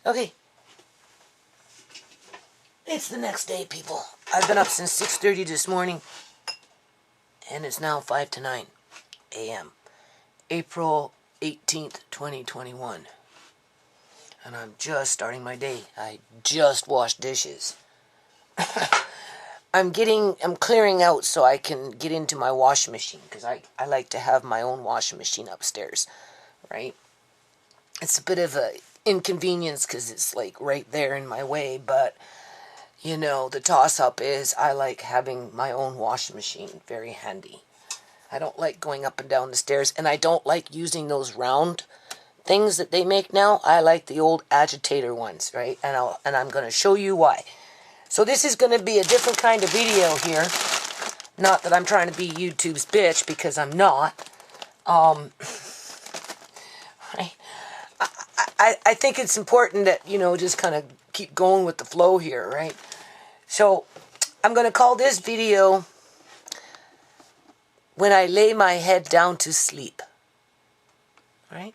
Okay. It's the next day, people. I've been up since 6:30 this morning, and it's now 5 to 9 a.m. April 18th, 2021. And I'm just starting my day. I just washed dishes. I'm clearing out so I can get into my washing machine, because I like to have my own washing machine upstairs, right? It's a bit of a inconvenience because it's like right there in my way, but you know, the toss-up is I like having my own washing machine, very handy. I don't like going up and down the stairs, and I don't like using those round things that they make now. I like the old agitator ones, right? And I'm going to show you why. So this is going to be a different kind of video here. Not that I'm trying to be YouTube's bitch, because I'm not. I think it's important that, you know, just kind of keep going with the flow here, right? So I'm going to call this video When I Lay My Head Down to Sleep, right?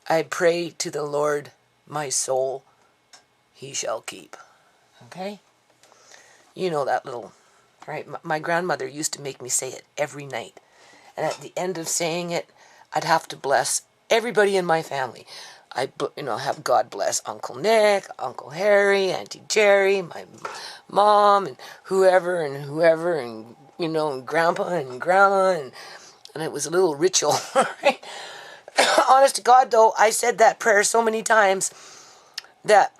I pray to the Lord, my soul he shall keep. Okay? You know that little, right? My grandmother used to make me say it every night. And at the end of saying it, I'd have to bless everybody in my family. I, have God bless Uncle Nick, Uncle Harry, Auntie Jerry, my mom, and whoever, and, and Grandpa and Grandma, and it was a little ritual, right? Honest to God, though, I said that prayer so many times that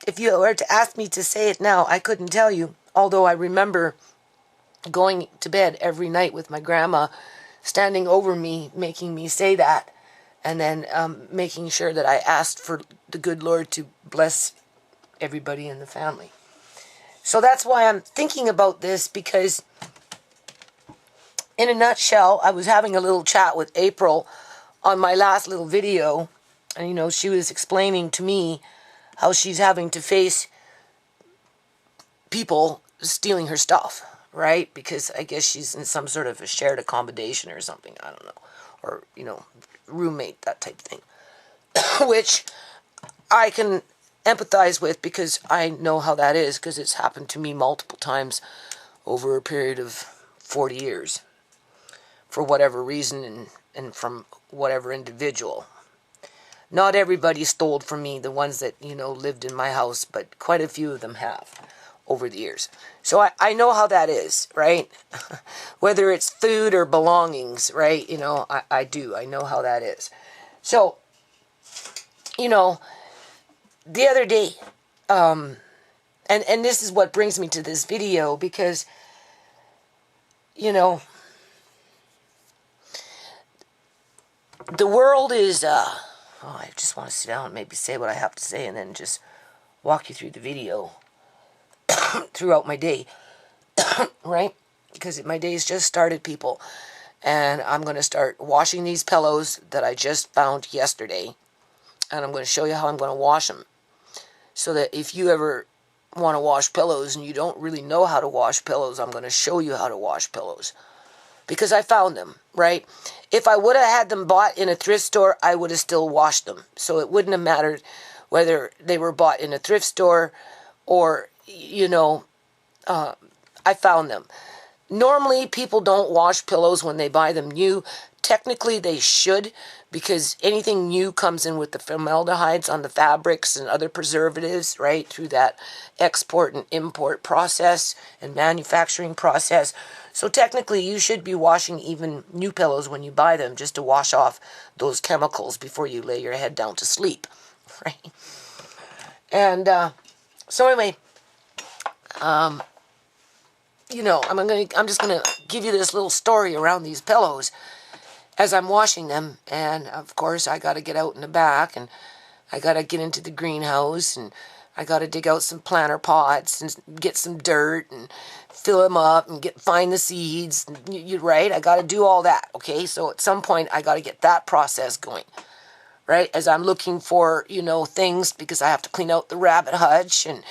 if you were to ask me to say it now, I couldn't tell you, although I remember going to bed every night with my grandma standing over me, making me say that, and then making sure that I asked for the good Lord to bless everybody in the family. So that's why I'm thinking about this, because in a nutshell, I was having a little chat with April on my last little video, and she was explaining to me how she's having to face people stealing her stuff, right? Because I guess she's in some sort of a shared accommodation or something, I don't know, or, roommate, that type of thing, which I can empathize with, because I know how that is, because it's happened to me multiple times over a period of 40 years, for whatever reason, and from whatever individual. Not everybody stole from me, the ones that, lived in my house, but quite a few of them have over the years. So I know how that is, right? Whether it's food or belongings, right? I do. I know how that is. So, the other day, and this is what brings me to this video, because, the world is, I just want to sit down and maybe say what I have to say, and then just walk you through the video throughout my day, right? Because my day's just started, people, and I'm going to start washing these pillows that I just found yesterday, and I'm going to show you how I'm going to wash them, so that if you ever want to wash pillows and you don't really know how to wash pillows, I'm going to show you how to wash pillows, because I found them, right? If I would have had them bought in a thrift store, I would have still washed them, so it wouldn't have mattered whether they were bought in a thrift store or, I found them. Normally, people don't wash pillows when they buy them new. Technically, they should, because anything new comes in with the formaldehydes on the fabrics and other preservatives, right, through that export and import process and manufacturing process. So technically, you should be washing even new pillows when you buy them, just to wash off those chemicals before you lay your head down to sleep, right? And so anyway, I'm just gonna give you this little story around these pillows as I'm washing them. And of course, I got to get out in the back, and I got to get into the greenhouse, and I got to dig out some planter pots and get some dirt and fill them up and find the seeds. You're right. I got to do all that. Okay. So at some point, I got to get that process going, right? As I'm looking for, things, because I have to clean out the rabbit hutch, and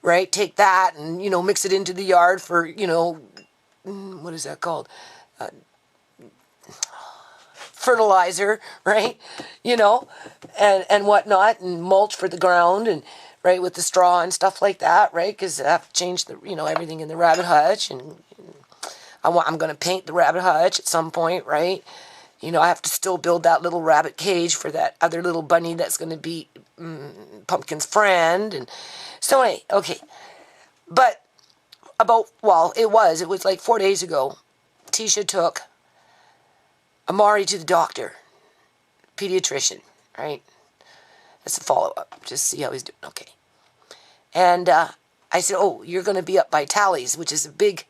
right, take that and, mix it into the yard for, what is that called? fertilizer, right? You know, and whatnot, and mulch for the ground, and right, with the straw and stuff like that, right? Because I have to change the, everything in the rabbit hutch, and I'm going to paint the rabbit hutch at some point, right? I have to still build that little rabbit cage for that other little bunny that's going to be Pumpkin's friend. And so anyway, okay. But it was like 4 days ago, Tisha took Amari to the doctor, pediatrician, right? That's a follow-up, just see how he's doing. Okay. And I said, oh, you're going to be up by Tally's, which is a big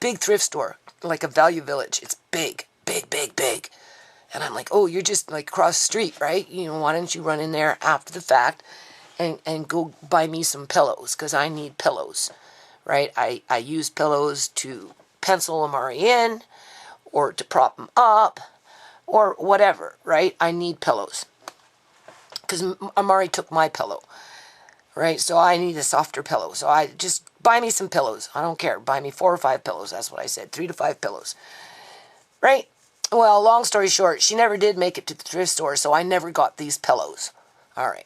thrift store, like a Value Village. It's big. And I'm like, oh, you're just like across the street, right? Why don't you run in there after the fact and go buy me some pillows, because I need pillows, right? I use pillows to pencil Amari in, or to prop him up, or whatever, right? I need pillows, because Amari took my pillow, right? So I need a softer pillow. So I just buy me some pillows. I don't care. Buy me 4 or 5 pillows. That's what I said. 3 to 5 pillows, right? Well, long story short, she never did make it to the thrift store, so I never got these pillows. All right.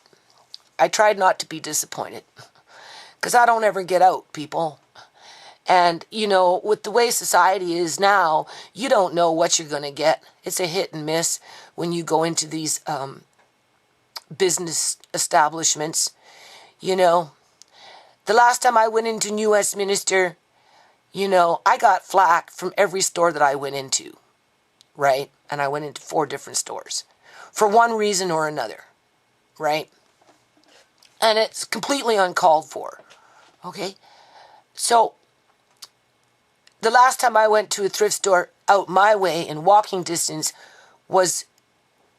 I tried not to be disappointed, because I don't ever get out, people. And, with the way society is now, you don't know what you're going to get. It's a hit and miss when you go into these business establishments. The last time I went into New Westminster, I got flack from every store that I went into. Right? And I went into 4 different stores for one reason or another, right? And it's completely uncalled for, okay? So the last time I went to a thrift store out my way in walking distance was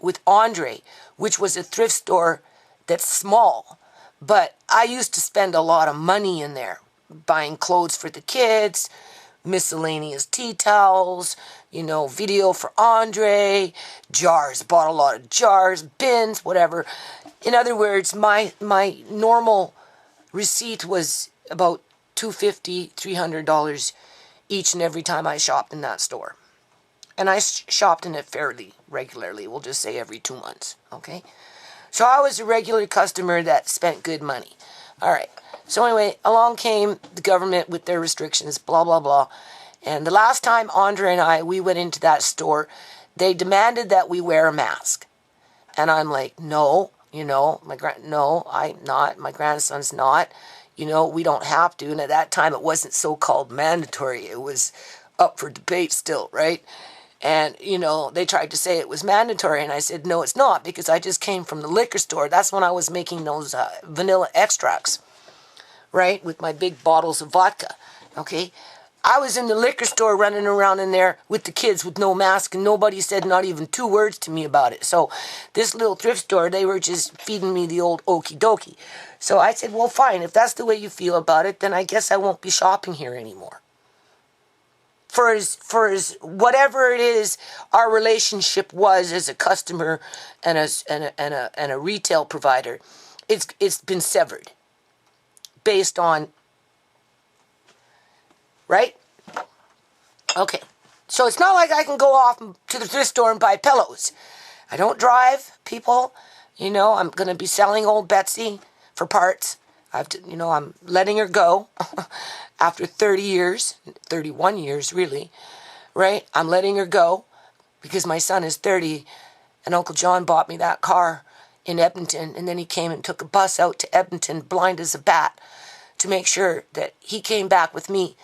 with Andre, which was a thrift store that's small, but I used to spend a lot of money in there buying clothes for the kids, miscellaneous tea towels, video for Andre, jars, bought a lot of jars, bins, whatever. In other words, my normal receipt was about $250, $300 each and every time I shopped in that store. And I shopped in it fairly regularly, we'll just say every 2 months, okay? So I was a regular customer that spent good money. All right. So anyway, along came the government with their restrictions, blah, blah, blah. And the last time Andre and we went into that store, they demanded that we wear a mask. And I'm like, no, no, I'm not. My grandson's not. We don't have to. And at that time, it wasn't so-called mandatory. It was up for debate still, right? And, they tried to say it was mandatory. And I said, no, it's not, because I just came from the liquor store. That's when I was making those vanilla extracts, right, with my big bottles of vodka, okay? I was in the liquor store running around in there with the kids with no mask, and nobody said not even 2 words to me about it. So this little thrift store, they were just feeding me the old okie dokie. So I said, well, fine, if that's the way you feel about it, then I guess I won't be shopping here anymore. For as whatever it is our relationship was as a customer and a retail provider, it's been severed based on, right? Okay. So it's not like I can go off to the thrift store and buy pillows. I don't drive, people. I'm going to be selling old Betsy for parts. I'm letting her go after 30 years, 31 years really, right? I'm letting her go because my son is 30 and Uncle John bought me that car in Edmonton, and then he came and took a bus out to Edmonton, blind as a bat, to make sure that he came back with me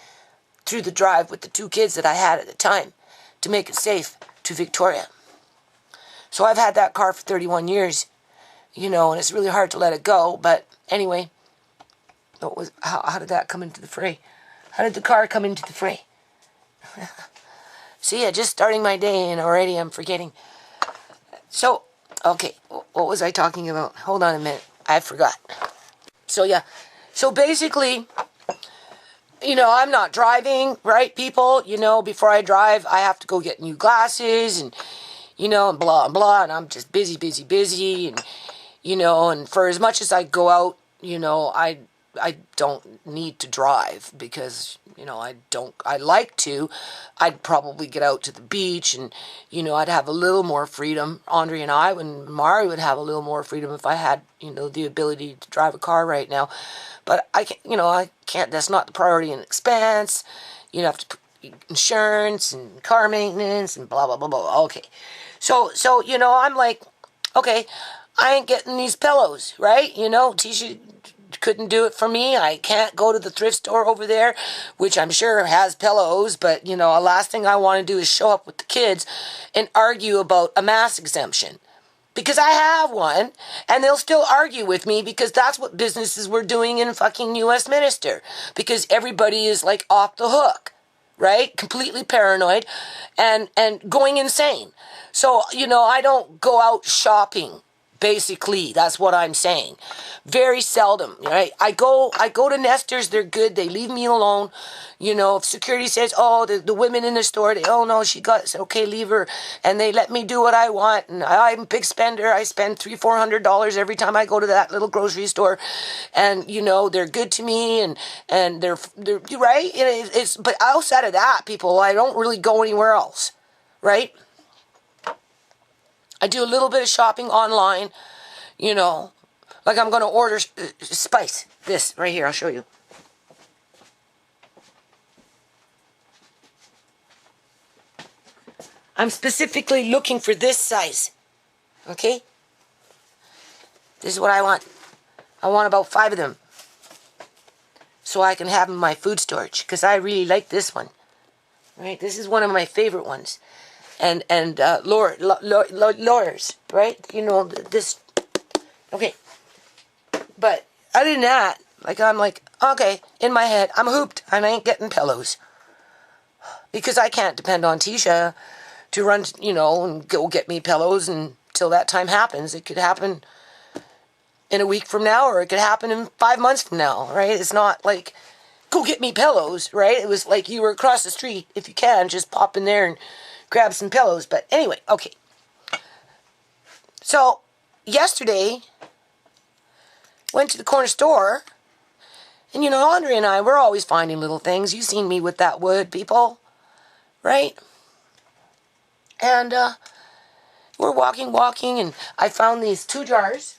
through the drive with the 2 kids that I had at the time to make it safe to Victoria. So I've had that car for 31 years, and it's really hard to let it go, but anyway, how did that come into the fray? How did the car come into the fray? See, just starting my day and already I'm forgetting. So, okay, what was I talking about? Hold on a minute. I forgot. So, yeah. So, basically, I'm not driving, right, people? Before I drive, I have to go get new glasses and, and blah, and blah, and I'm just busy, and, and for as much as I go out, don't need to drive because, you know, I like to. I'd probably get out to the beach and, you know, I'd have a little more freedom. Andre and I, when Mari would have a little more freedom if I had, you know, the ability to drive a car right now. But I can't, you know, that's not the priority in expense. You have to put insurance and car maintenance and blah, blah, blah, blah. Okay. So, you know, I'm like, okay, I ain't getting these pillows, right? You know, Tisha couldn't do it for me. I can't go to the thrift store over there, which I'm sure has pillows, but, you know, the last thing I want to do is show up with the kids and argue about a mass exemption. Because I have one, and they'll still argue with me because that's what businesses were doing in fucking Westminster. Because everybody is, like, off the hook, right? Completely paranoid and going insane. So, you know, I don't go out shopping. Basically, that's what I'm saying. Very seldom, right? I go to Nesters. They're good. They leave me alone. You know, if security says, oh, the women in the store, oh no, she got, it's okay, leave her. And they let me do what I want. And I'm a big spender. I spend $300-400 every time I go to that little grocery store. And, you know, they're good to me and they're right. But outside of that, people, I don't really go anywhere else, right? I do a little bit of shopping online, you know, like I'm going to order spice. This right here, I'll show you. I'm specifically looking for this size, okay? This is what I want. I want about 5 of them so I can have them in my food storage because I really like this one, right? This is one of my favorite ones. And lawyers, right? You know, this, okay. But other than that, like, I'm like, okay, in my head, I'm hooped, and I ain't getting pillows. Because I can't depend on Tisha to run, you know, and go get me pillows until that time happens. It could happen in a week from now, or it could happen in 5 months from now, right? It's not like, go get me pillows, right? It was like you were across the street. If you can, just pop in there and grab some pillows. But anyway, okay. So, yesterday, went to the corner store, and, you know, Andre and I, we're always finding little things. You've seen me with that wood, people, right? And we're walking, and I found these 2 jars.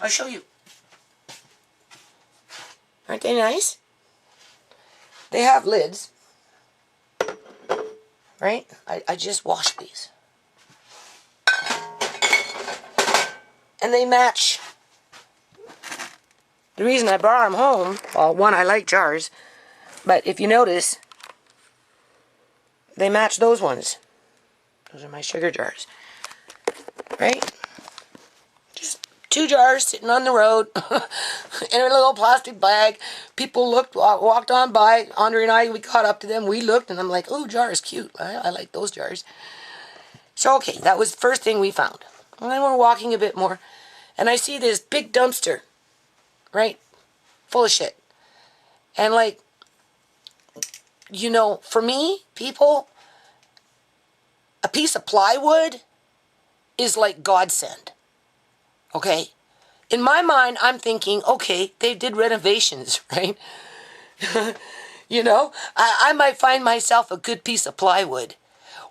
I'll show you. Aren't they nice? They have lids. Right? I just washed these. And they match. The reason I brought them home, well, one, I like jars. But if you notice, they match those ones. Those are my sugar jars. Right? 2 jars sitting on the road in a little plastic bag. People walked on by. Andre and I, we caught up to them. We looked, and I'm like, oh, jars, cute. I like those jars. So, okay, that was the first thing we found. And then we're walking a bit more, and I see this big dumpster, right, full of shit. And, like, you know, for me, people, a piece of plywood is like godsend. Okay? In my mind, I'm thinking, okay, they did renovations, right? You know, I might find myself a good piece of plywood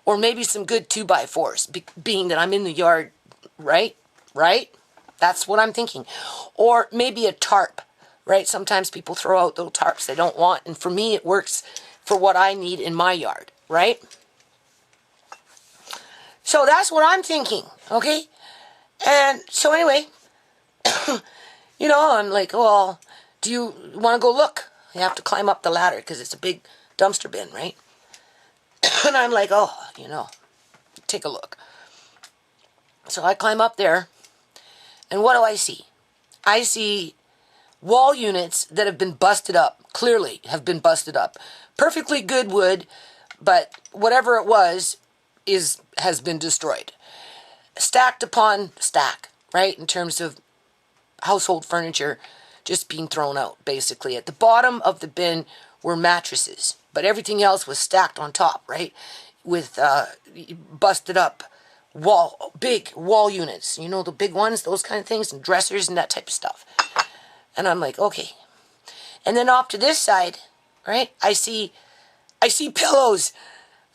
or maybe some good 2x4s, being that I'm in the yard, right? Right? That's what I'm thinking. Or maybe a tarp, right? Sometimes people throw out little tarps they don't want, and for me, it works for what I need in my yard, right? So that's what I'm thinking, okay? And so anyway, you know, I'm like, well, do you want to go look? You have to climb up the ladder because it's a big dumpster bin, right? And I'm like, oh, you know, take a look. So I climb up there, and what do I see? I see wall units that have been busted up, clearly have been busted up. Perfectly good wood, but whatever it was has been destroyed. Stacked upon stack, right, in terms of household furniture just being thrown out, basically. At the bottom of the bin were mattresses, but everything else was stacked on top, right? with busted up big wall units, you know, the big ones, those kind of things, and dressers and that type of stuff. And I'm like, okay. And then off to this side, right, I see pillows,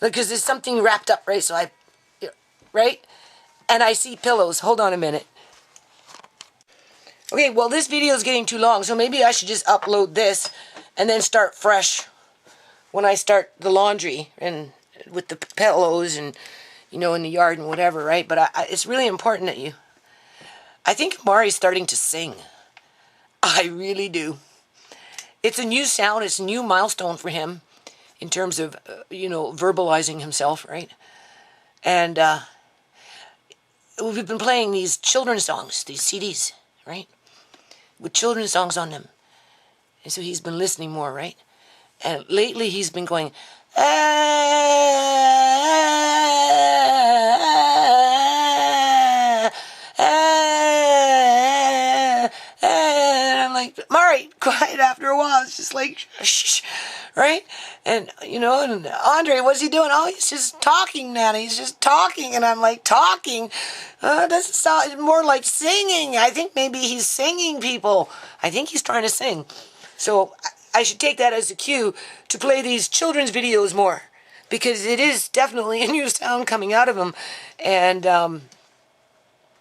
because there's something wrapped up, right? So right, and I see pillows. Hold on a minute. Okay, well, this video is getting too long, so maybe I should just upload this and then start fresh when I start the laundry and with the pillows and, you know, in the yard and whatever, right? But it's really important that I think Amari's starting to sing. I really do. It's a new sound. It's a new milestone for him in terms of, you know, verbalizing himself, right? And we've been playing these children's songs, these CDs, right? With children's songs on them. And so he's been listening more, right? And lately he's been going, and I'm like, Mari, quiet. After a while, it's just like, shh, right? And, you know, and Andre, what's he doing? Oh, he's just talking, Nana. He's just talking. And I'm like, talking? Doesn't sound more like singing. I think maybe he's singing, people. I think he's trying to sing. So I should take that as a cue to play these children's videos more, because it is definitely a new sound coming out of him. And,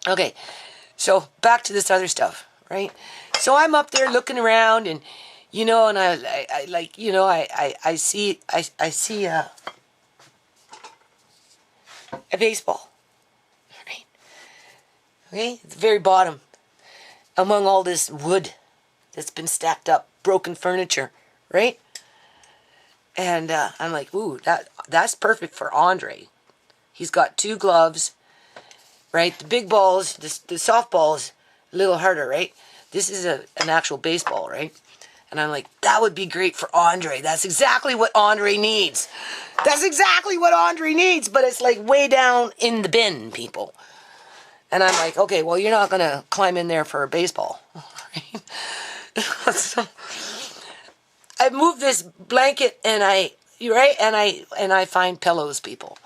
okay, so back to this other stuff, right? So I'm up there looking around, and, you know, and I like, you know, I see a baseball, right? Okay, at the very bottom, among all this wood that's been stacked up, broken furniture, right? And I'm like, ooh, that's perfect for Andre. He's got 2 gloves, right? The big balls, the softball's a little harder, right? This is an actual baseball, right? And I'm like, that would be great for Andre. That's exactly what Andre needs. That's exactly what Andre needs, but it's like way down in the bin, people. And I'm like, okay, well, you're not going to climb in there for a baseball, right? So I move this blanket and I find pillows, people.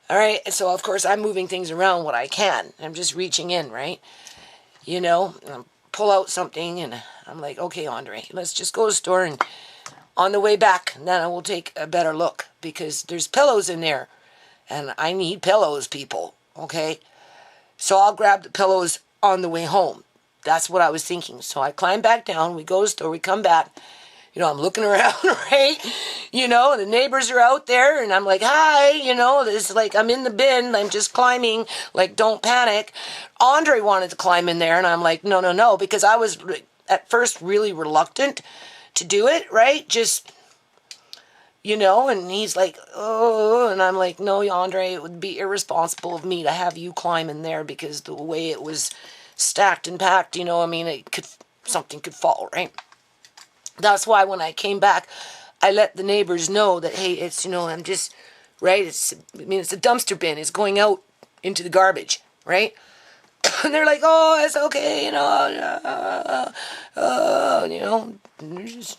All right, so of course I'm moving things around what I can. I'm just reaching in, right? You know, pull out something, and I'm like, okay, Andre, let's just go to the store, and on the way back, then I will take a better look, because there's pillows in there, and I need pillows, people. Okay, so I'll grab the pillows on the way home. That's what I was thinking. So I climb back down, we go to the store, we come back. You know, I'm looking around, right? You know, the neighbors are out there, and I'm like, hi, you know, it's like I'm in the bin, I'm just climbing, like, don't panic. Andre wanted to climb in there, and I'm like, no, because I was at first really reluctant to do it, right? Just, you know, and he's like, oh, and I'm like, no, Andre, it would be irresponsible of me to have you climb in there, because the way it was stacked and packed, you know, I mean, something could fall, right? That's why when I came back, I let the neighbors know that, hey, it's, you know, I'm just, right, it's a dumpster bin, it's going out into the garbage, right? And they're like, oh, it's okay, you know, just,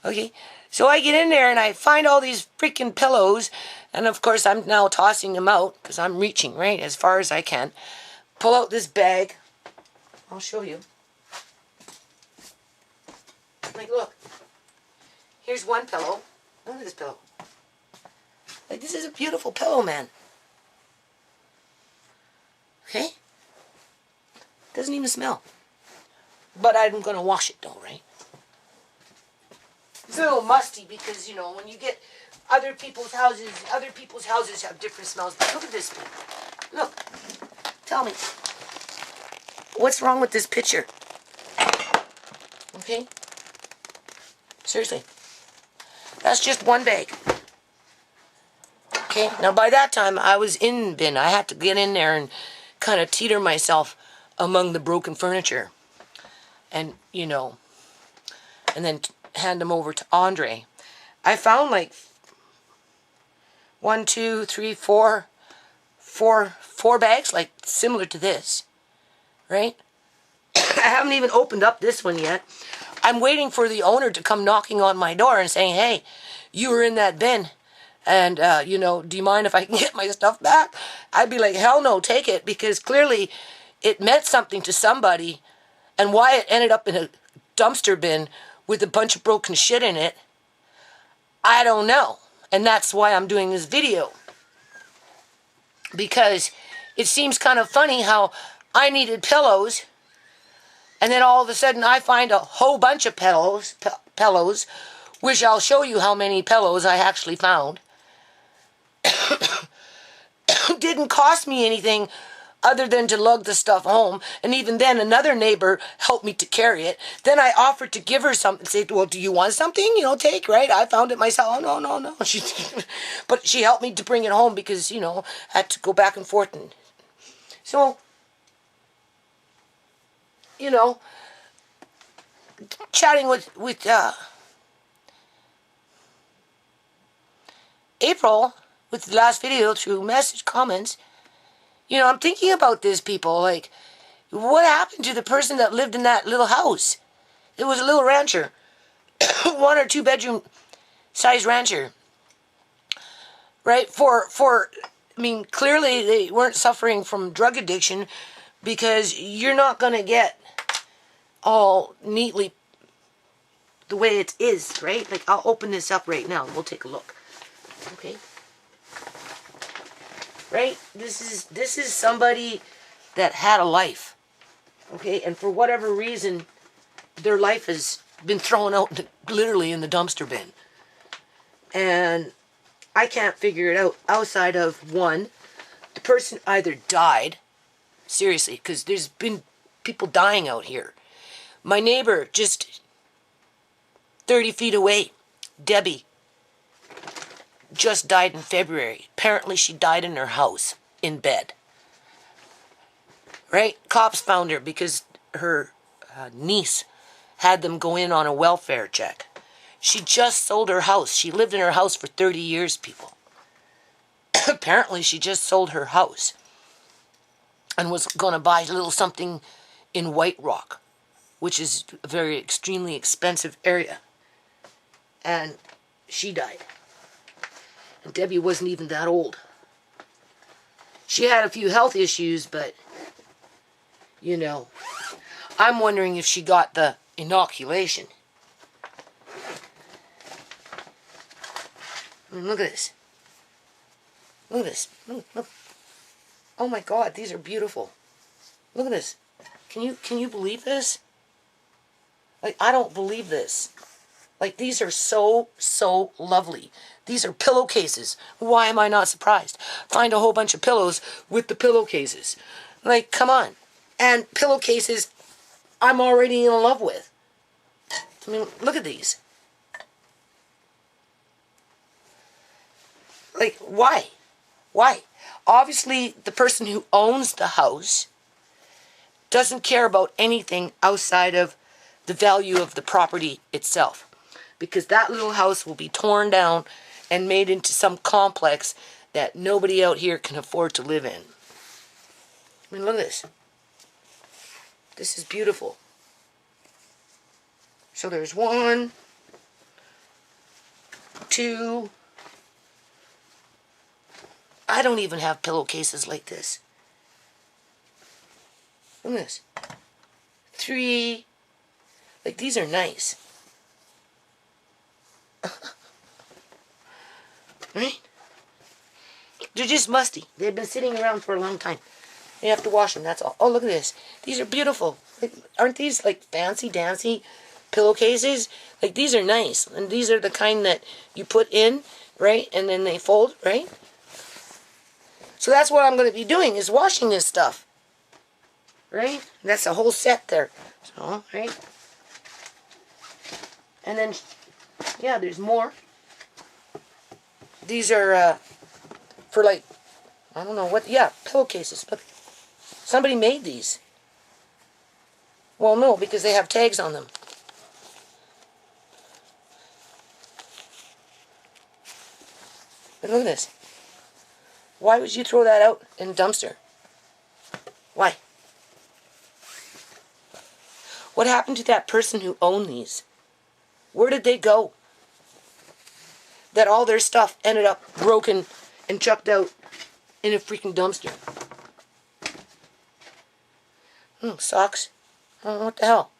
okay. So I get in there and I find all these freaking pillows, and of course I'm now tossing them out, because I'm reaching, right, as far as I can. Pull out this bag. I'll show you. Like, look. Here's one pillow. Look at this pillow. Like, this is a beautiful pillow, man. Okay? Doesn't even smell. But I'm going to wash it, though, right? It's a little musty because, you know, when you get other people's houses have different smells. But look at this thing. Look. Tell me. What's wrong with this picture? Okay? Seriously. That's just one bag. Okay? Now, by that time, I was in the bin. I had to get in there and kind of teeter myself among the broken furniture. And, you know, and then hand them over to Andre. I found like 1, 2, 3, 4 bags, like similar to this. Right? I haven't even opened up this one yet. I'm waiting for the owner to come knocking on my door and saying, hey, you were in that bin, And, you know, do you mind if I can get my stuff back? I'd be like, hell no, take it, because clearly it meant something to somebody, and why it ended up in a dumpster bin with a bunch of broken shit in it, I don't know. And that's why I'm doing this video. Because it seems kind of funny how I needed pillows, and then all of a sudden I find a whole bunch of pillows, which I'll show you how many pillows I actually found. Didn't cost me anything other than to lug the stuff home, and even then another neighbor helped me to carry it. Then I offered to give her something, say, well, do you want something? You know, take, right? I found it myself. Oh, no. But she helped me to bring it home because, you know, I had to go back and forth. And so, you know, chatting with April with the last video through message comments, you know, I'm thinking about this, people. Like, what happened to the person that lived in that little house? It was a little rancher. 1 or 2 bedroom size rancher. Right? I mean, clearly they weren't suffering from drug addiction, because you're not going to get all neatly the way it is, right? Like, I'll open this up right now and we'll take a look. Okay? Right? This is somebody that had a life. Okay? And for whatever reason, their life has been thrown out literally in the dumpster bin. And I can't figure it out outside of, one, the person either died, seriously, because there's been people dying out here. My neighbor just 30 feet away, Debbie, just died in February. Apparently she died in her house, in bed. Right? Cops found her because her niece had them go in on a welfare check. She just sold her house. She lived in her house for 30 years, people. Apparently she just sold her house and was going to buy a little something in White Rock, which is a very extremely expensive area. And she died. And Debbie wasn't even that old. She had a few health issues, but, you know, I'm wondering if she got the inoculation. I mean, look at this. Look at this. Look. Oh my God, these are beautiful. Look at this. Can you believe this? Like, I don't believe this. Like, these are so lovely. These are pillowcases. Why am I not surprised? Find a whole bunch of pillows with the pillowcases. Like, come on. And pillowcases I'm already in love with. I mean, look at these. Like, why? Why? Obviously, the person who owns the house doesn't care about anything outside of the value of the property itself. Because that little house will be torn down and made into some complex that nobody out here can afford to live in. I mean, look at this. This is beautiful. So there's 1, 2. I don't even have pillowcases like this. Look at this. 3. Like, these are nice. Right? They're just musty. They've been sitting around for a long time. You have to wash them, that's all. Oh, look at this. These are beautiful. Like, aren't these like fancy dancy pillowcases? Like, these are nice. And these are the kind that you put in, right? And then they fold, right? So that's what I'm going to be doing, is washing this stuff. Right? And that's a whole set there. So, right? And then, yeah, there's more. These are for, like, I don't know what, yeah, pillowcases. Look, somebody made these. Well, no, because they have tags on them. But look at this. Why would you throw that out in a dumpster? Why? What happened to that person who owned these? Where did they go? that all their stuff ended up broken and chucked out in a freaking dumpster. Socks. Oh, what the hell?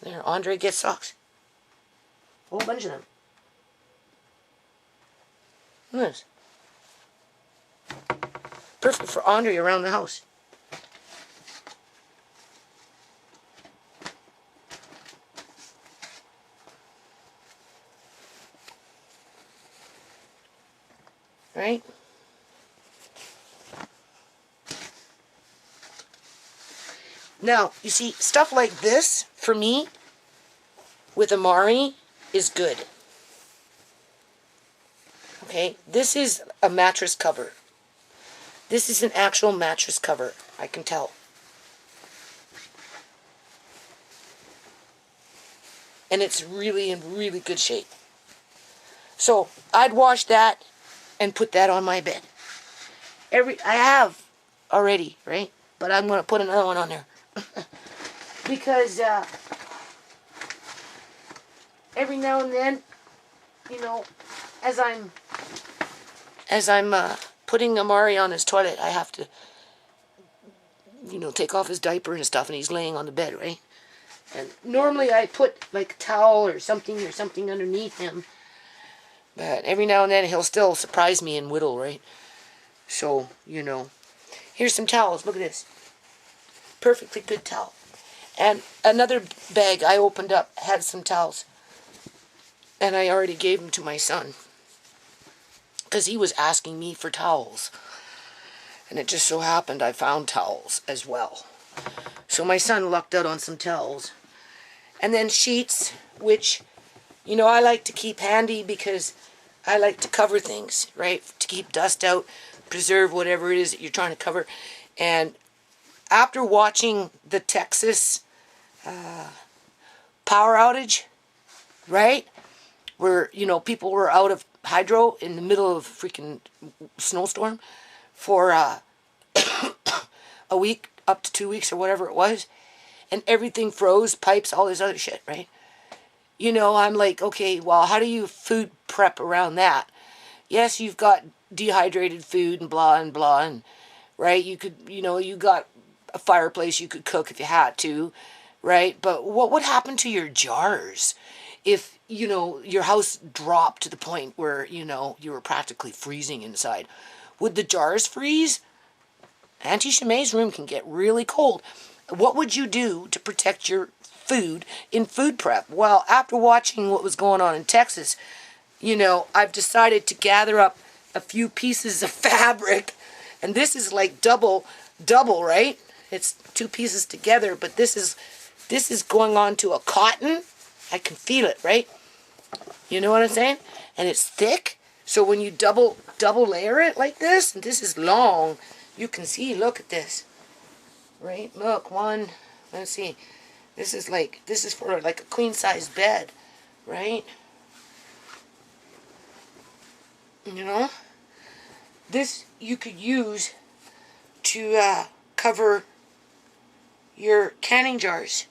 There, Andre gets socks. A whole bunch of them. Look at this. Perfect for Andre around the house. Right? Now, you see, stuff like this, for me, with Amari, is good. Okay? This is a mattress cover. This is an actual mattress cover. I can tell. And it's really in really good shape. So, I'd wash that and put that on my bed. I have already, right? But I'm going to put another one on there. Because every now and then, you know, as I'm putting Amari on his toilet, I have to, you know, take off his diaper and stuff, and he's laying on the bed, right? And normally I put like a towel or something underneath him, but every now and then he'll still surprise me and whittle, right? So, you know, here's some towels. Look at this. Perfectly good towel. And another bag I opened up had some towels. And I already gave them to my son. Because he was asking me for towels. And it just so happened I found towels as well. So my son lucked out on some towels. And then sheets, which, you know, I like to keep handy because I like to cover things, right? To keep dust out, preserve whatever it is that you're trying to cover. And after watching the Texas power outage, right, where, you know, people were out of hydro in the middle of a freaking snowstorm for a week, up to 2 weeks or whatever it was, and everything froze, pipes, all this other shit, right? You know, I'm like, okay, well, how do you food prep around that? Yes, you've got dehydrated food and blah and blah, and right, you could, you know, you got a fireplace you could cook if you had to, right? But what would happen to your jars if, you know, your house dropped to the point where, you know, you were practically freezing inside? Would the jars freeze? Auntie ShaMay's room can get really cold. What would you do to protect your food in food prep? Well, after watching what was going on in Texas, you know, I've decided to gather up a few pieces of fabric, and this is like double, right? It's two pieces together, but this is going on to a cotton. I can feel it, right? You know what I'm saying? And it's thick, so when you double layer it like this, and this is long, you can see, look at this. Right? Look, one, let's see. This is for like a queen size bed, right? You know? This you could use to cover your canning jars,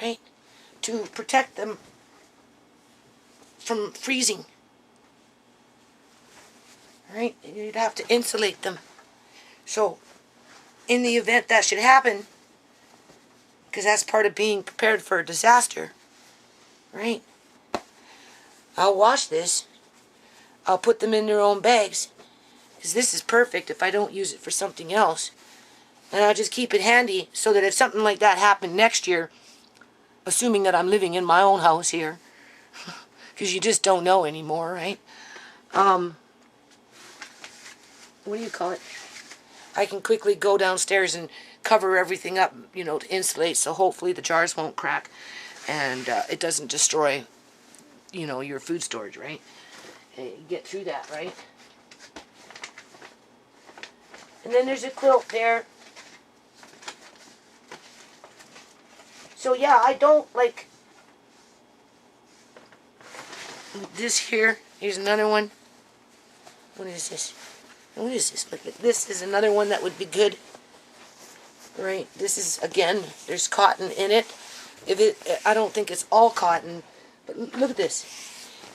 right? To protect them from freezing, right? You'd have to insulate them. So, in the event that should happen, because that's part of being prepared for a disaster, right? I'll wash this. I'll put them in their own bags, because this is perfect if I don't use it for something else. And I'll just keep it handy so that if something like that happened next year, assuming that I'm living in my own house here, because you just don't know anymore, right? What do you call it? I can quickly go downstairs and cover everything up, you know, to insulate, so hopefully the jars won't crack and it doesn't destroy, you know, your food storage, right? And you get through that, right? And then there's a quilt there. So yeah, I don't like this here. Here's another one. What is this? What is this? Look, this is another one that would be good. Right, this is, again, there's cotton in it. I don't think it's all cotton, but look at this.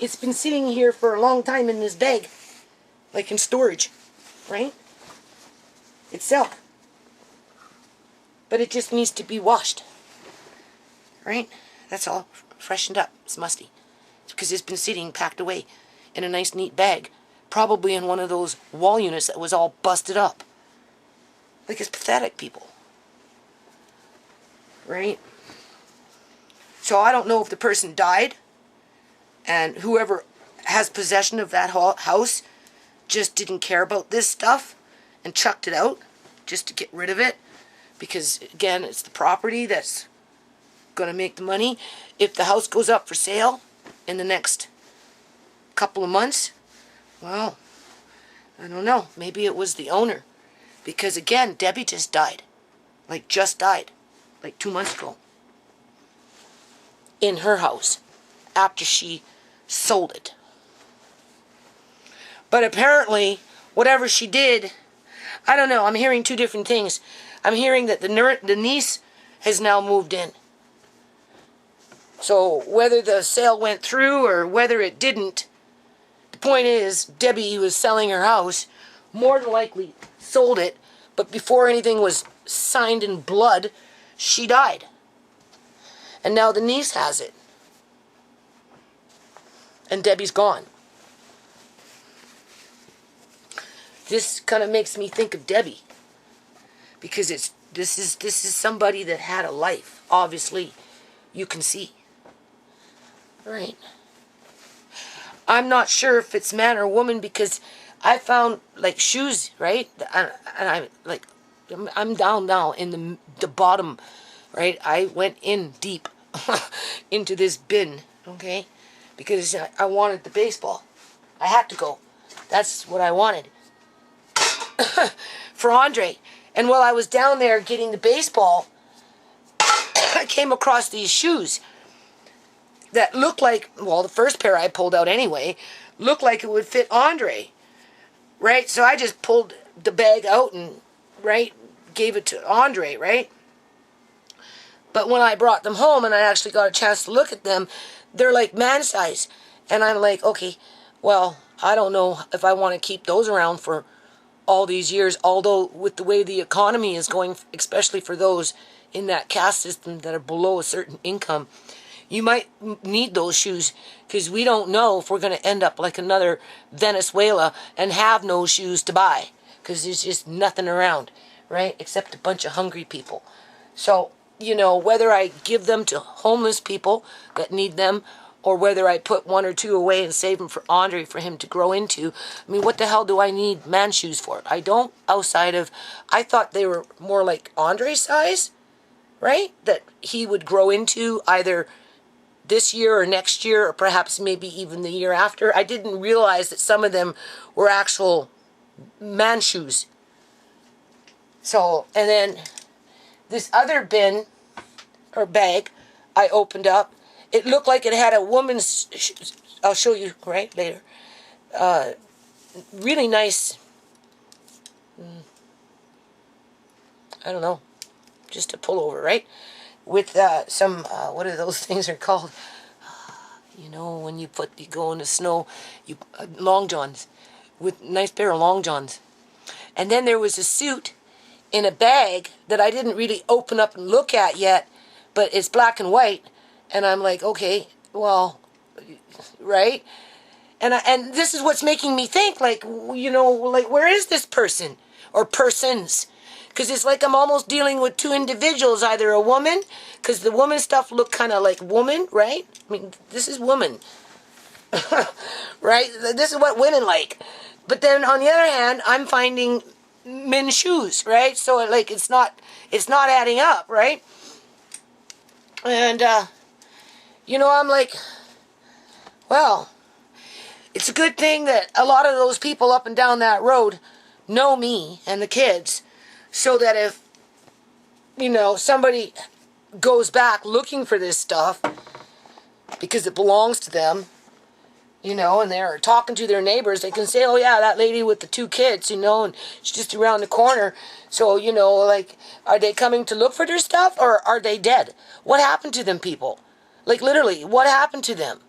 It's been sitting here for a long time in this bag, like in storage, right? Itself. But it just needs to be washed, right? That's all. Freshened up. It's musty. It's because it's been sitting packed away in a nice neat bag, probably in one of those wall units that was all busted up. Like, it's pathetic, people. Right? So I don't know if the person died and whoever has possession of that house just didn't care about this stuff and chucked it out just to get rid of it, because again, it's the property that's going to make the money. If the house goes up for sale in the next couple of months, well, I don't know, maybe it was the owner, because again, Debbie just died, like 2 months ago, in her house after she sold it. But apparently, whatever she did, I don't know, I'm hearing two different things. I'm hearing that the niece has now moved in. So whether the sale went through or whether it didn't, the point is, Debbie, who was selling her house, more than likely sold it, but before anything was signed in blood, she died. And now the niece has it. And Debbie's gone. This kind of makes me think of Debbie, because this is somebody that had a life. Obviously, you can see. Right. I'm not sure if it's man or woman, because I found like shoes, right? And I'm down now in the bottom, right? I went in deep into this bin, okay? Because I wanted the baseball. I had to go. That's what I wanted. For Andre. And while I was down there getting the baseball, I came across these shoes that looked like, well, the first pair I pulled out anyway, looked like it would fit Andre, right? So I just pulled the bag out and, right, gave it to Andre, right? But when I brought them home and I actually got a chance to look at them, they're like man size. And I'm like, okay, well, I don't know if I want to keep those around for all these years, although with the way the economy is going, especially for those in that caste system that are below a certain income, you might need those shoes, because we don't know if we're going to end up like another Venezuela and have no shoes to buy, because there's just nothing around, right, except a bunch of hungry people. So, you know, whether I give them to homeless people that need them, or whether I put one or two away and save them for Andre for him to grow into. I mean, what the hell do I need man shoes for? I don't, outside of, I thought they were more like Andre's size, right? That he would grow into either this year or next year, or perhaps maybe even the year after. I didn't realize that some of them were actual man shoes. So, and then this other bin or bag I opened up, it looked like it had a woman's, I'll show you, right, later. Really nice, I don't know, just a pullover, right? With some, what are those things are called? You know, when you go in the snow, long johns, with a nice pair of long johns. And then there was a suit in a bag that I didn't really open up and look at yet, but it's black and white. And I'm like, okay, well, right? And this is what's making me think, like, you know, like, where is this person or persons? Because it's like I'm almost dealing with two individuals, either a woman, because the woman stuff looked kind of like woman, right? I mean, this is woman, right? This is what women like. But then on the other hand, I'm finding men's shoes, right? So like it's not adding up, right? And you know, I'm like, well, it's a good thing that a lot of those people up and down that road know me and the kids, so that if, you know, somebody goes back looking for this stuff because it belongs to them, you know, and they're talking to their neighbors, they can say, oh yeah, that lady with the 2 kids, you know, and she's just around the corner. So, you know, like, are they coming to look for their stuff, or are they dead? What happened to them, people? Like, literally, what happened to them?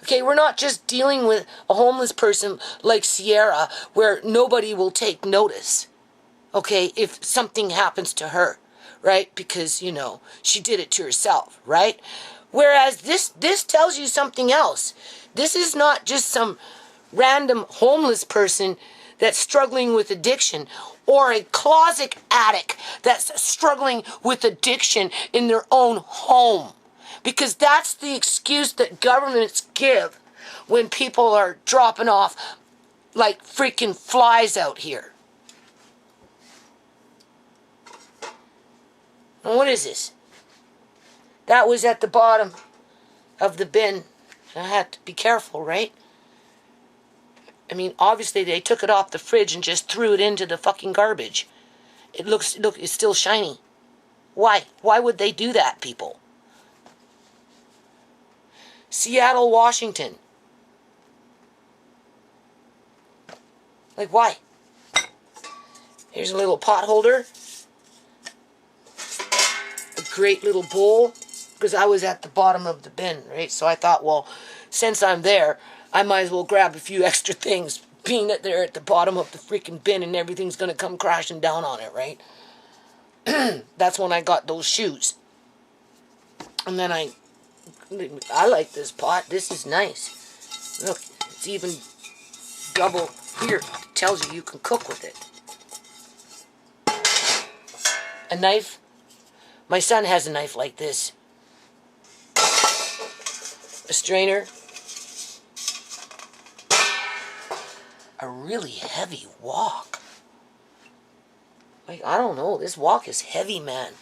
Okay, we're not just dealing with a homeless person like Ciera, where nobody will take notice, okay, if something happens to her, right? Because, you know, she did it to herself, right? Whereas this tells you something else. This is not just some random homeless person that's struggling with addiction, or a closet addict that's struggling with addiction in their own home. Because that's the excuse that governments give when people are dropping off like freaking flies out here. And what is this? That was at the bottom of the bin. I had to be careful, right? I mean, obviously they took it off the fridge and just threw it into the fucking garbage. Look, it's still shiny. Why? Why would they do that, people? Seattle, Washington. Like, why? Here's a little pot holder. A great little bowl. Because I was at the bottom of the bin, right? So I thought, well, since I'm there, I might as well grab a few extra things. Being that they're at the bottom of the freaking bin and everything's going to come crashing down on it, right? That's when I got those shoes. And then I like this pot. This is nice. Look, it's even double here. It tells you can cook with it. A knife. My son has a knife like this. A strainer. A really heavy wok. Like, I don't know. This wok is heavy, man.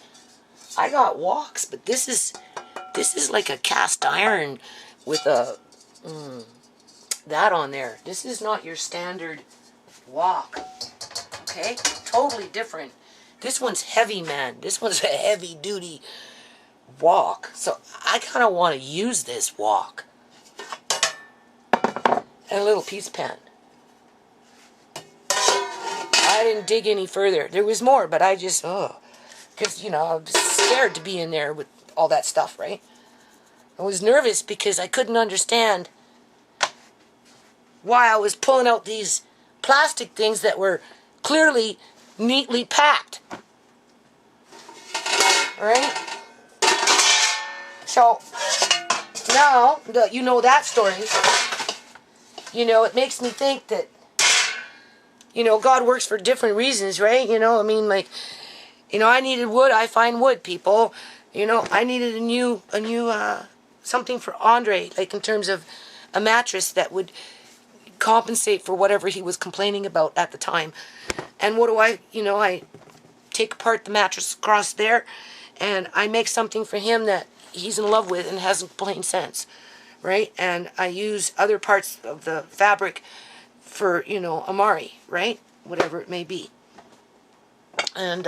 I got woks, but this is like a cast iron with a that on there. This is not your standard wok. Okay? Totally different. This one's heavy, man. This one's a heavy duty wok. So I kind of want to use this wok. And a little piece pan. I didn't dig any further. There was more, but I just, because, you know, I was scared to be in there with all that stuff, right? I was nervous because I couldn't understand why I was pulling out these plastic things that were clearly neatly packed. Right? So, now, you know that story. You know, it makes me think that, you know, God works for different reasons, right? You know, I mean, like, you know, I needed wood, I find wood, people. You know, I needed a new, something for Andre, like in terms of a mattress that would compensate for whatever he was complaining about at the time. And what do I, you know, I take apart the mattress across there, and I make something for him that he's in love with and hasn't plain sense, right? And I use other parts of the fabric for, you know, Amari, right? Whatever it may be. And,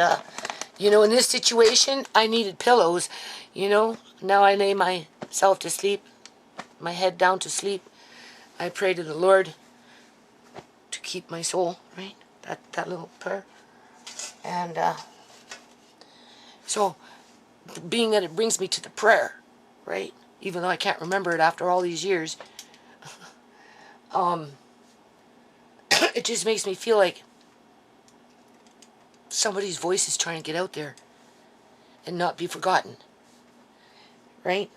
you know, in this situation, I needed pillows, you know. Now I lay myself to sleep, my head down to sleep. I pray to the Lord to keep my soul, right? That little prayer. And, so, being that it brings me to the prayer, right? Even though I can't remember it after all these years, it just makes me feel like somebody's voice is trying to get out there and not be forgotten, right?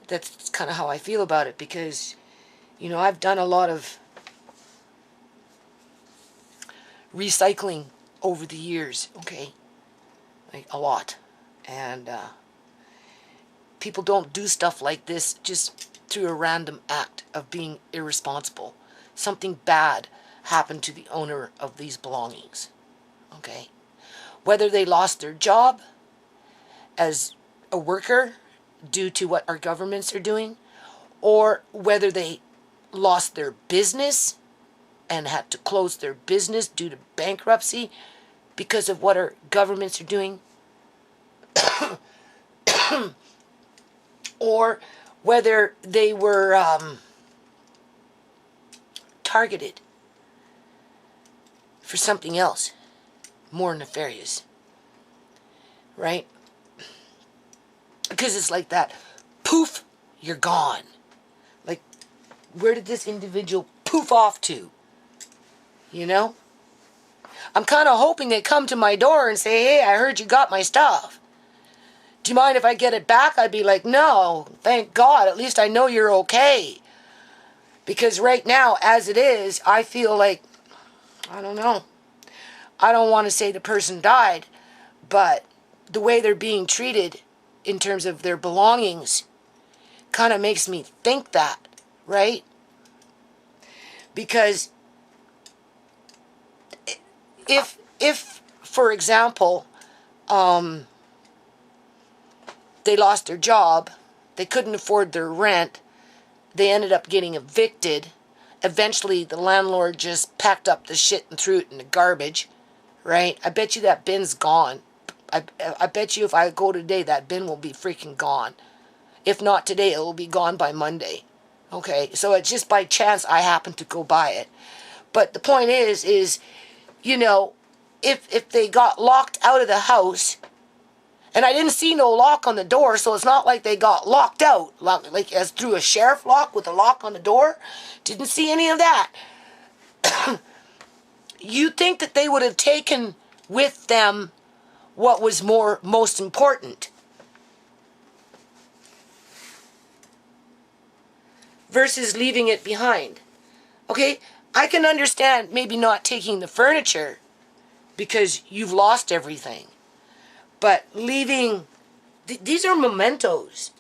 That's kind of how I feel about it, because, you know, I've done a lot of recycling over the years, okay? Like, a lot. And people don't do stuff like this just through a random act of being irresponsible. Something bad happened to the owner of these belongings, okay? Whether they lost their job as a worker due to what our governments are doing, or whether they lost their business and had to close their business due to bankruptcy because of what our governments are doing, or whether they were targeted for something else more nefarious, right? Because it's like that, poof, you're gone. Like, where did this individual poof off to? You know? I'm kind of hoping they come to my door and say, hey, I heard you got my stuff. Do you mind if I get it back? I'd be like, no, thank God. At least I know you're okay. Because right now, as it is, I feel like, I don't know. I don't want to say the person died, but the way they're being treated in terms of their belongings kind of makes me think that, right? Because if for example, they lost their job, they couldn't afford their rent, they ended up getting evicted, eventually the landlord just packed up the shit and threw it in the garbage, right? I bet you that bin's gone. I bet you if I go today, that bin will be freaking gone. If not today, it will be gone by Monday. Okay, so it's just by chance I happened to go by it. But the point is, you know, if they got locked out of the house, and I didn't see no lock on the door, so it's not like they got locked out, like as through a sheriff lock with a lock on the door. Didn't see any of that. You think that they would have taken with them what was most important versus leaving it behind. Okay, I can understand maybe not taking the furniture because you've lost everything, but leaving, these are mementos.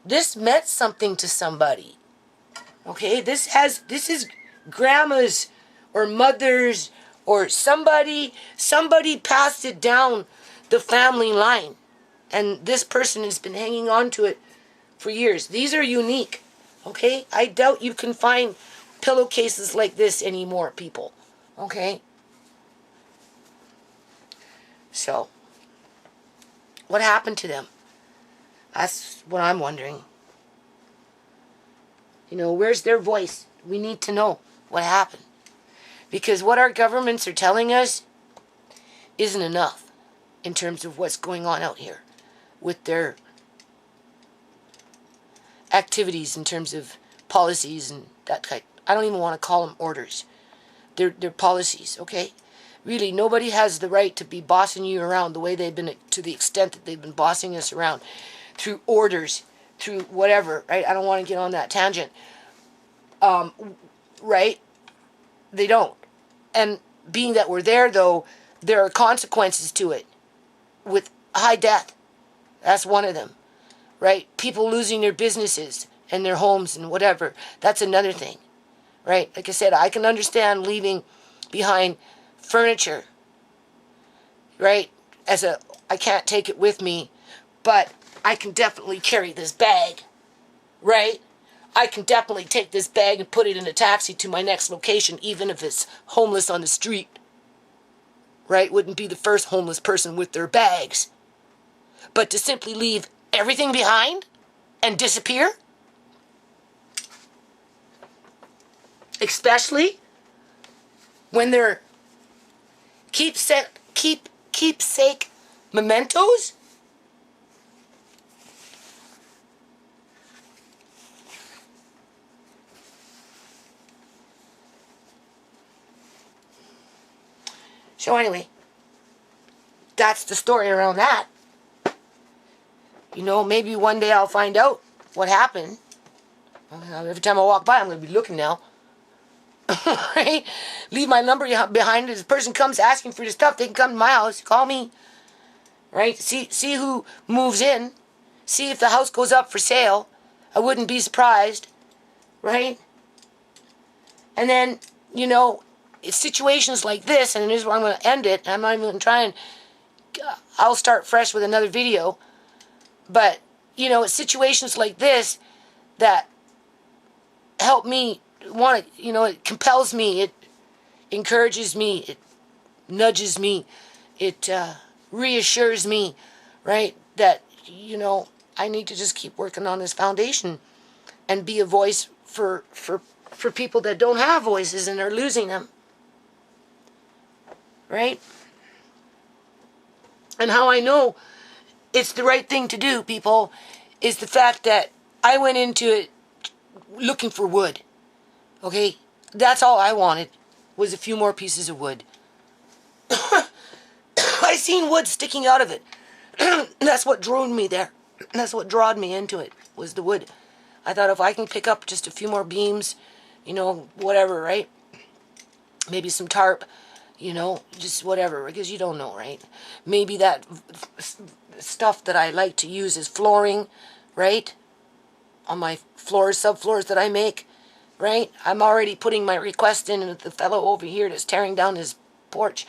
This meant something to somebody. Okay, this is grandma's or mother's or somebody passed it down the family line, and this person has been hanging on to it for years. These are unique. Okay, I doubt you can find pillowcases like this anymore, people. Okay, so what happened to them? That's what I'm wondering. You know, where's their voice? We need to know what happened, because what our governments are telling us isn't enough in terms of what's going on out here with their activities, in terms of policies and that type. I don't even want to call them orders. They're policies, okay? Really, nobody has the right to be bossing you around the way they've been, to the extent that they've been bossing us around through orders, through whatever, right? I don't want to get on that tangent. Right? They don't. And being that we're there, though, there are consequences to it with high death. That's one of them, right? People losing their businesses and their homes and whatever. That's another thing, right? Like I said, I can understand leaving behind furniture, right? I can't take it with me, but I can definitely carry this bag, right? I can definitely take this bag and put it in a taxi to my next location, even if it's homeless on the street, right? Wouldn't be the first homeless person with their bags. But to simply leave everything behind and disappear, especially when they're keepsake mementos. So anyway, that's the story around that. You know, maybe one day I'll find out what happened. Every time I walk by, I'm going to be looking now. Right? Leave my number behind. If this person comes asking for the stuff, they can come to my house. Call me. Right? See who moves in. See if the house goes up for sale. I wouldn't be surprised. Right? And then, you know, it's situations like this, and this is where I'm going to end it. I'm not even going to try and... I'll start fresh with another video. But, you know, it's situations like this that help me want to, you know, it compels me, it encourages me, it nudges me, it reassures me, right, that, you know, I need to just keep working on this foundation and be a voice for people that don't have voices and are losing them. Right? And how I know it's the right thing to do, people, is the fact that I went into it looking for wood. Okay? That's all I wanted, was a few more pieces of wood. I seen wood sticking out of it. That's what drove me there. That's what drawed me into it, was the wood. I thought if I can pick up just a few more beams, you know, whatever, right? Maybe some tarp, you know, just whatever, because you don't know, right? Maybe that stuff that I like to use is flooring, right? On my floors, subfloors that I make, right? I'm already putting my request in with the fellow over here that's tearing down his porch.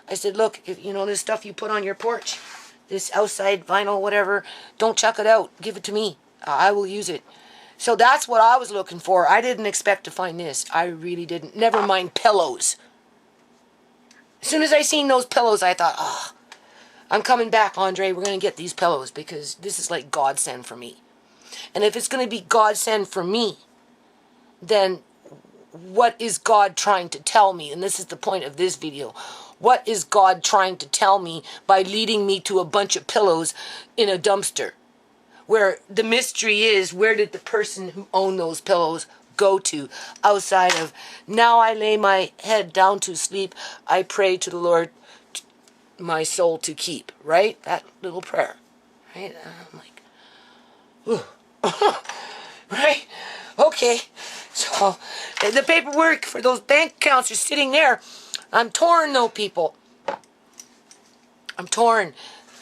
I said, look, if you know this stuff you put on your porch, this outside vinyl, whatever, don't chuck it out. Give it to me. I will use it. So that's what I was looking for. I didn't expect to find this. I really didn't. Never mind pillows. As soon as I seen those pillows, I thought, oh, I'm coming back, Andre. We're going to get these pillows because this is like godsend for me. And if it's going to be godsend for me, then what is God trying to tell me? And this is the point of this video. What is God trying to tell me by leading me to a bunch of pillows in a dumpster? Where the mystery is, where did the person who owned those pillows go to outside of, now I lay my head down to sleep, I pray to the Lord my soul to keep, right? That little prayer, right? I'm like, ooh. Right? Okay. So the paperwork for those bank accounts are sitting there. I'm torn though, people. I'm torn.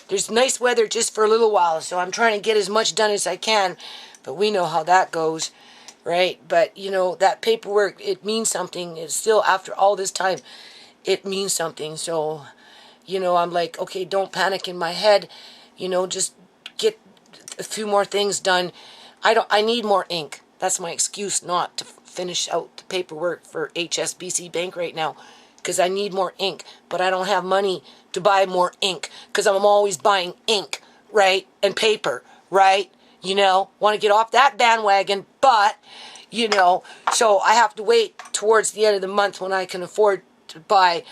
There's nice weather just for a little while, so I'm trying to get as much done as I can. But we know how that goes, right? But, you know, that paperwork, it means something. It's still, after all this time, it means something. So, you know, I'm like, okay, don't panic in my head. You know, just get a few more things done. I need more ink. That's my excuse not to finish out the paperwork for HSBC Bank right now. Because I need more ink, but I don't have money to buy more ink, because I'm always buying ink, right, and paper, right, you know, want to get off that bandwagon, but, you know, so I have to wait towards the end of the month when I can afford to buy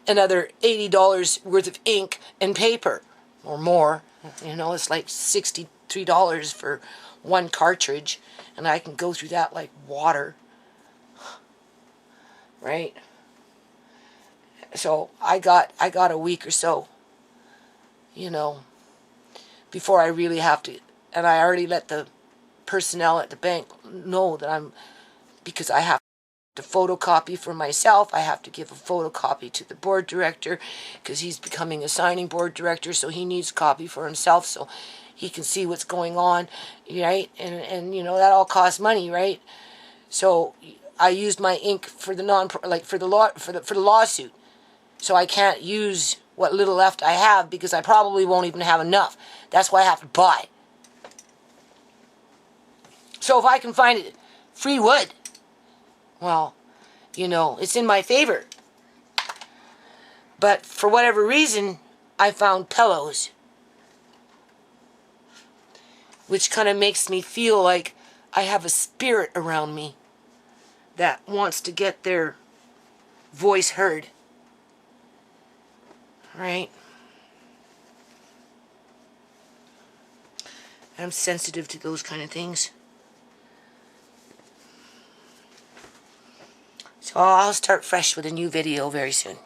another $80 worth of ink and paper, or more, you know, it's like $63 for one cartridge, and I can go through that like water, right? So I got a week or so, you know, before I really have to, and I already let the personnel at the bank know that because I have to photocopy for myself. I have to give a photocopy to the board director because he's becoming a signing board director, so he needs a copy for himself so he can see what's going on, right? And you know, that all costs money, right? So I used my ink for the for the lawsuit. So I can't use what little left I have because I probably won't even have enough. That's why I have to buy. So if I can find it free wood, well, you know, it's in my favor. But for whatever reason, I found pillows, which kind of makes me feel like I have a spirit around me that wants to get their voice heard. Right? I'm sensitive to those kind of things. So I'll start fresh with a new video very soon.